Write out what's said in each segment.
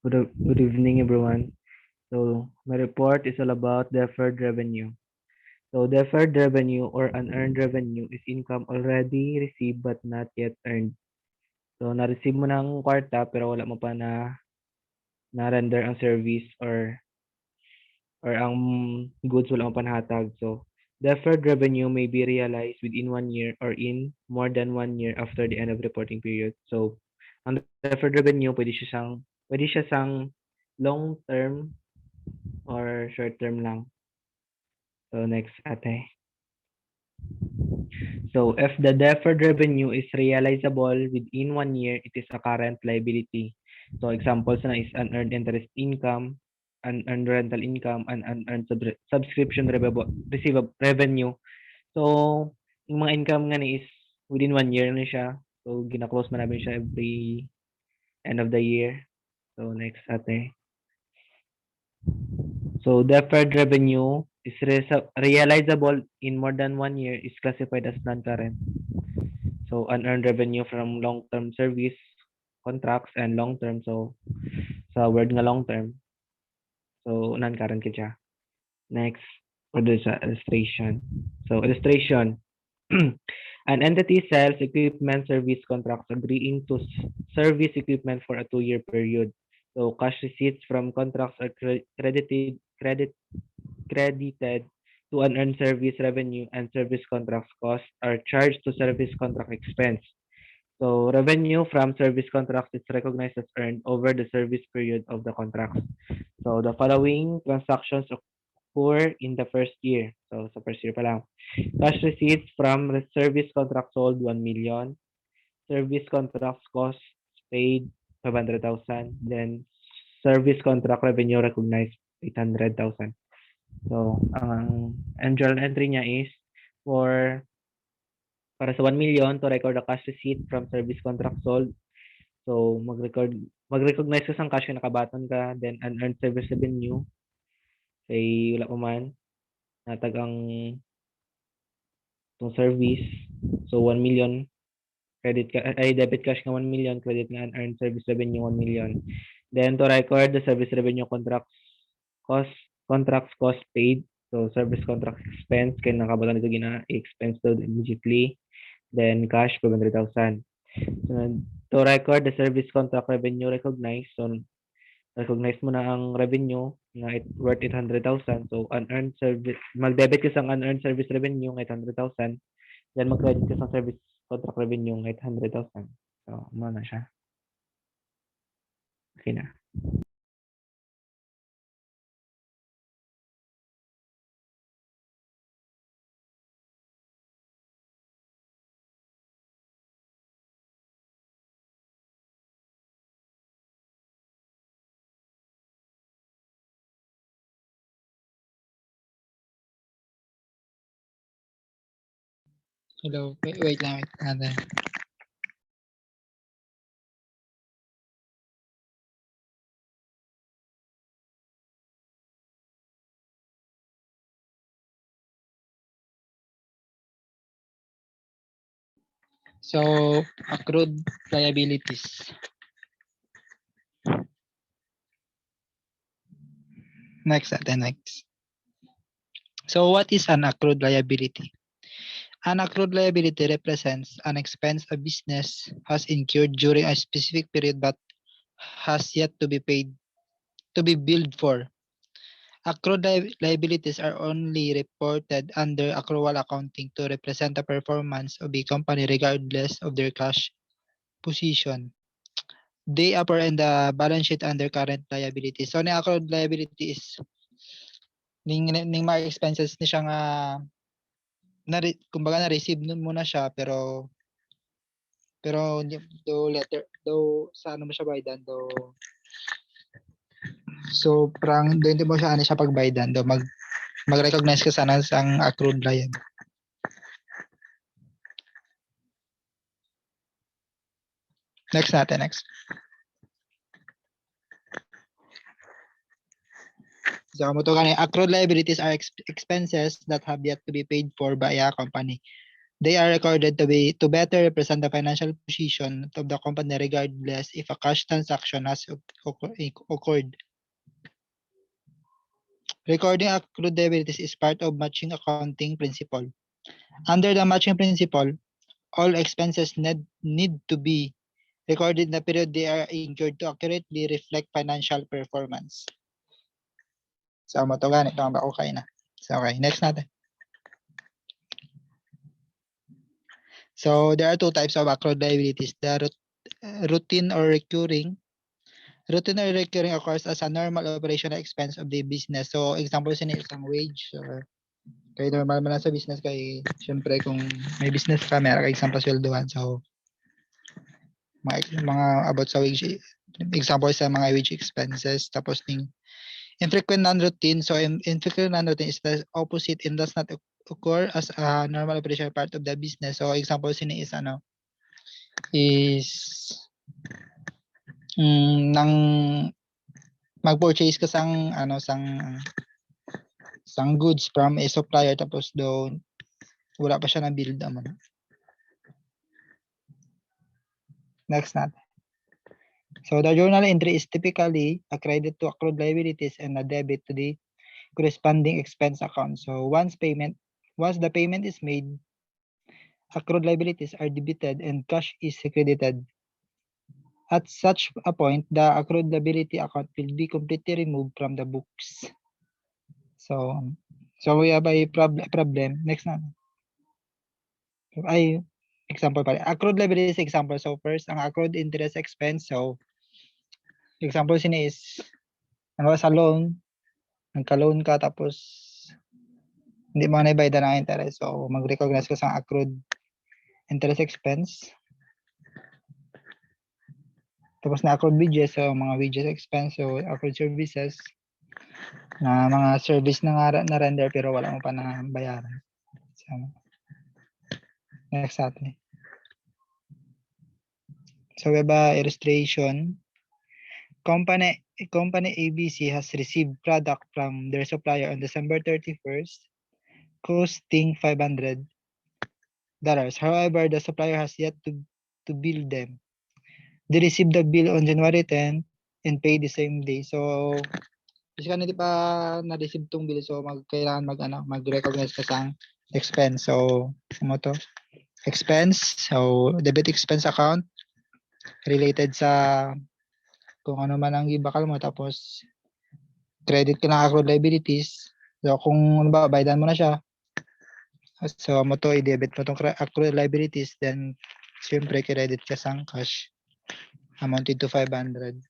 Good evening, everyone. So, my report is all about deferred revenue. So, deferred revenue or unearned revenue is income already received but not yet earned. So, na-receive mo ng kwarta pero wala mo pa na-render ang service or ang goods wala mo pa nahatag. So, deferred revenue may be realized within 1 year or in more than 1 year after the end of reporting period. So, ang deferred revenue pwede siya sang long term or short term lang. So next ate. So if the deferred revenue is realizable within 1 year, it is a current liability. So examples na is unearned interest income, unearned rental income, and unearned subscription revenue. So yung mga income nga ni is within 1 year na siya. So gina-close man namin siya every end of the year. So next ate. So deferred revenue is realizable in more than 1 year is classified as non-current. So unearned revenue from long-term service contracts and long-term. So sa word nga long-term, so non-current ka siya. Next, order sa illustration. So illustration. An entity sells equipment service contracts agreeing to service equipment for a 2-year period. So cash receipts from contracts are credited to unearned service revenue, and service contracts costs are charged to service contract expense. So revenue from service contracts is recognized as earned over the service period of the contract. So the following transactions occur in the first year. So sa first year pa lang. Cash receipts from service contract sold 1 million. Service contracts costs paid 500,000. Then service contract revenue recognized 800,000. So, ang journal entry niya is para sa 1 million to record a cash receipt from service contract sold. So, mag-recognize ka sa cash na nakabaton ka, then unearned service revenue, kay wala pa man, natag ang itong service. So, 1 million, debit cash nga 1 million, credit nga unearned service revenue 1 million. Then, to record the service revenue contracts cost paid. So, service contract expense, kaya nakabaton ito expense immediately. Then, cash, 500,000. So, to record the service contract revenue recognized, so recognize mo na ang revenue na worth 800,000. So, unearned service, mag-debit ka sa unearned service revenue ng 800,000. Then, mag-credit ka sa service contract revenue ng 800,000. So, ano na siya. Okay na. Hello, wait lang. So, accrued liabilities. Next. So, what is an accrued liability? An accrued liability represents an expense a business has incurred during a specific period but has yet to be billed for. Accrued liabilities are only reported under accrual accounting to represent the performance of a company regardless of their cash position. They appear in the balance sheet under current liability. So, ang accrued liability is ning mga expenses ni siya nga kumbaga na-receive nun muna siya pero do sa ano mo siya bayadan so parang do hindi mo siya ano siya pagbayadan do mag-recognize ka sana sang accrued liability. Next. So, accrued liabilities are expenses that have yet to be paid for by a company. They are recorded to better represent the financial position of the company regardless if a cash transaction has occurred. Recording accrued liabilities is part of matching accounting principle. Under the matching principle, all expenses need to be recorded in the period they are incurred to accurately reflect financial performance. So, mo to ganit lang ba? Okay na. So, okay. Next natin. So, there are two types of accrued liabilities. The routine or recurring. Routine or recurring occurs as a normal operational expense of the business. So, example sin isang wage. Kay normal man sa business kay syempre kung may business ka, meron ka example sweldohan. So, mga about sa wage, example sa mga wage expenses. Tapos ning infrequent non-routine. So, infrequent non-routine is the opposite and does not occur as a normal operational part of the business. So, example sini is nang mag-purchase ka sang goods from a supplier tapos doon wala pa siya na build mo. Next natin. So the journal entry is typically a credit to accrued liabilities and a debit to the corresponding expense account. So once the payment is made, accrued liabilities are debited and cash is credited. At such a point, the accrued liability account will be completely removed from the books. So we have a problem. Next na. Ay, example pala. Accrued liabilities example. So first, ang accrued interest expense. So example sini is sa loan, nagka-loan ka tapos hindi mo na ibayad ng interest. So mag-recognize ka sa accrued interest expense. Tapos na accrued wages, so mga wages expense, so accrued services na mga service na na render pero wala mo pa na bayaran. So, next natin. So we have a illustration. Company ABC has received product from their supplier on December 31st, costing $500. However, the supplier has yet to bill them. They received the bill on January 10 and paid the same day. So, kasi hindi pa na-receive tong bill, so kailangan mag-recognize ka sa expense. So, ano to? Expense. So, debit expense account related sa kung ano man ang ibakal mo, tapos credit ka ng accrued liabilities. So, kung ano ba, bayadan mo na siya. So, mo to, i-debit mo tong accrued liabilities, then siyempre credit ka sa cash amounted to 500.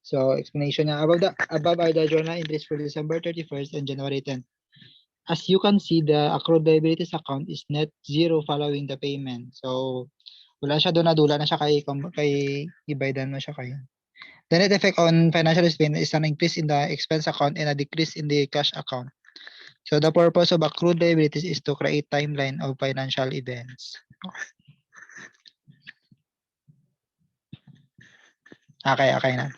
So, explanation na above are the journal entries for December 31st and January 10th. As you can see, the accrued liabilities account is net zero following the payment. So, wala siya doon, nadula na siya kay ibaydan mo siya kayo. The net effect on financial statement is an increase in the expense account and a decrease in the cash account. So, the purpose of accrued liabilities is to create timeline of financial events. Okay na.